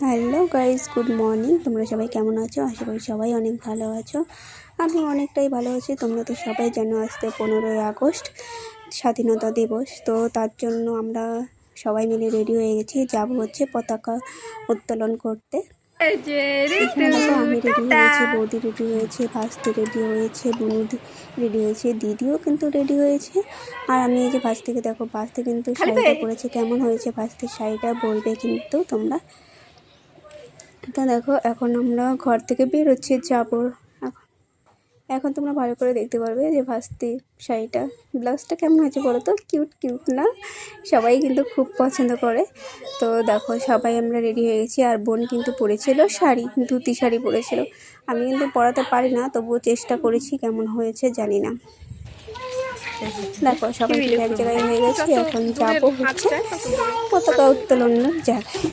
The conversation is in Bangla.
Hello guys, good morning. তোমরা সবাই কেমন আছো? আশা করি সবাই অনেক ভালো আছো। আমি অনেকটাই ভালো আছি। তোমরা তো সবাই জানো আজকে 15ই আগস্ট স্বাধীনতা দিবস। তো তার জন্য আমরা সবাই মিলে রেডি হয়ে গেছি, যাবো হচ্ছে পতাকা উত্তোলন করতে। এখানে দেখো আমি রেডি হয়েছি, বৌদি রেডি হয়েছে, ভাস্তি রেডি হয়েছে, বুনু রেডি হয়েছে, দিদিও কিন্তু রেডি হয়েছে। আর আমি এই যে ভাস্তিকে দেখো, ভাস্তি কিন্তু শাড়িটা পরেছে। কেমন হয়েছে ভাস্তির শাড়িটা বলবে কিন্তু তোমরা। তো দেখো এখন আমরা ঘর থেকে বেরোচ্ছি, যাবো। এখন তোমরা ভালো করে দেখতে পারবে যে ভাস্তি শাড়িটা, ব্লাউজটা কেমন হয়েছে বলো তো? কিউট কিউট না? সবাই কিন্তু খুব পছন্দ করে। তো দেখো সবাই আমরা রেডি হয়ে গেছি। আর বোন কিন্তু পরেছিল শাড়ি, ধুতি শাড়ি পরেছিল। আমি কিন্তু পরাতে পারি না, তবুও চেষ্টা করেছি, কেমন হয়েছে জানি না। দেখো সবাই এক জায়গায় হয়ে গেছি, এখন যাবো হচ্ছে পতাকা উত্তোলনের জায়গায়।